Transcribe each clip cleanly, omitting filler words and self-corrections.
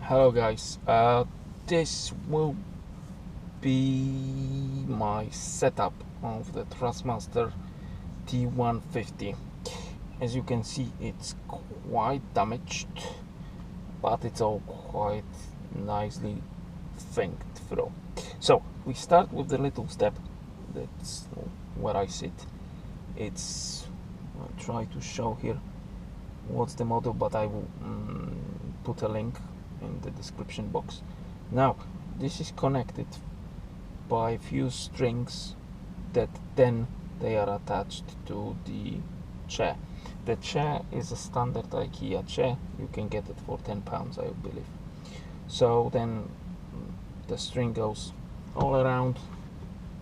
Hello guys, this will be my setup of the THRUSTMASTER T150. As you can see, it's quite damaged, but it's all quite nicely thinked through. So we start with the little step. That's where I sit. I'll try to show here what's the model, but I will put a link in the description box. Now this is connected by a few strings that then they are attached to the chair. The chair is a standard IKEA chair. You can get it for £10, I believe. So then the string goes all around,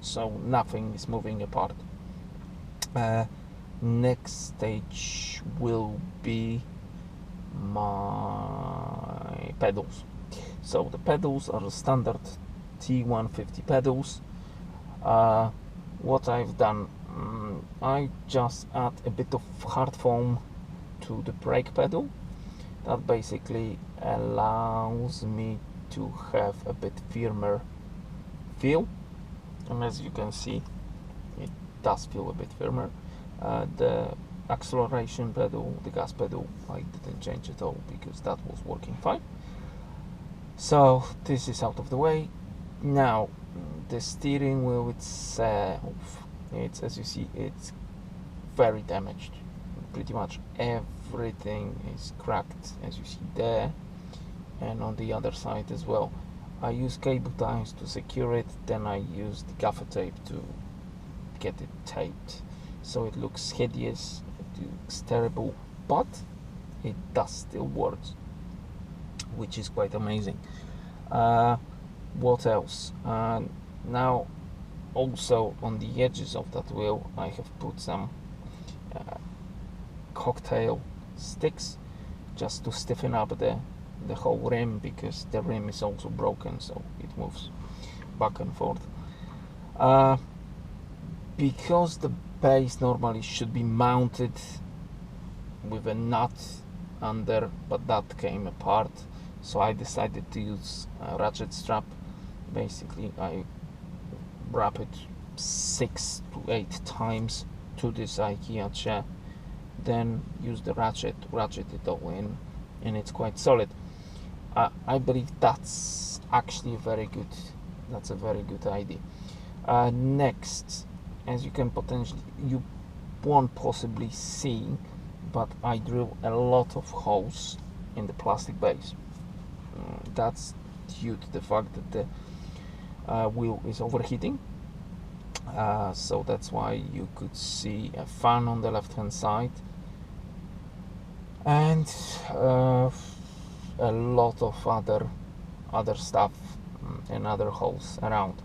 so nothing is moving apart. Next stage will be my pedals. So the pedals are the standard T150 pedals. What I've done, I just add a bit of hard foam to the brake pedal. That basically allows me to have a bit firmer feel, and as you can see, it does feel a bit firmer. The acceleration pedal, the gas pedal, I didn't change at all because that was working fine. So this is out of the way. Now the steering wheel itself, it's, as you see, it's very damaged. Pretty much everything is cracked, as you see there, and on the other side as well. I use cable ties to secure it, then I use the gaffer tape to get it taped. So it looks hideous, it looks terrible, but it does still work, which is quite amazing. What else? Now also on the edges of that wheel I have put some cocktail sticks just to stiffen up the whole rim, because the rim is also broken, so it moves back and forth. Because the base normally should be mounted with a nut under, but that came apart, so I decided to use a ratchet strap. Basically I wrap it 6 to 8 times to this IKEA chair, then use the ratchet it all in, and it's quite solid. I believe that's actually a very good idea. Next, as you can you won't possibly see, but I drill a lot of holes in the plastic base. That's due to the fact that the wheel is overheating. So that's why you could see a fan on the left hand side, and a lot of other stuff and other holes around.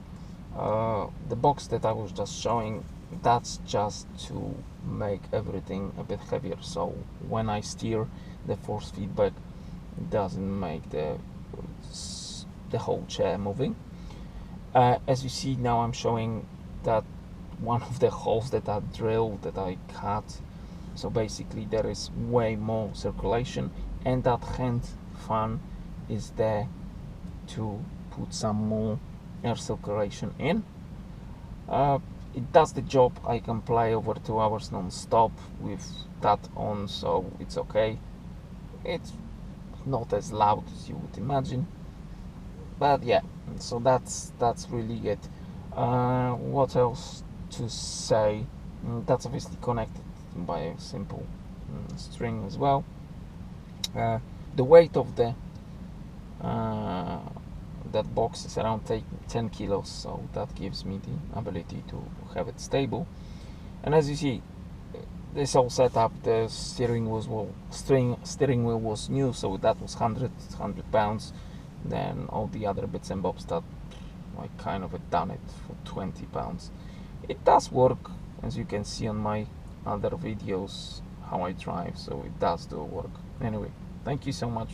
The box that I was just showing, that's just to make everything a bit heavier, so when I steer, the force feedback doesn't make the whole chair moving. As you see now, I'm showing that one of the holes that I drilled, that I cut, so basically there is way more circulation, and that hand fan is there to put some more air circulation in. It does the job. I can play over 2 hours non-stop with that on, so it's okay. It's not as loud as you would imagine, but yeah, so that's really it. What else to say? That's obviously connected by a simple string as well. The weight of the that box is around 10 kilos, so that gives me the ability to have it stable. And as you see, this whole setup, the steering wheel was new, so that was 100 pounds. Then all the other bits and bobs, that I kind of had done it for 20 pounds. It does work, as you can see on my other videos how I drive, so it does do work. Anyway, thank you so much.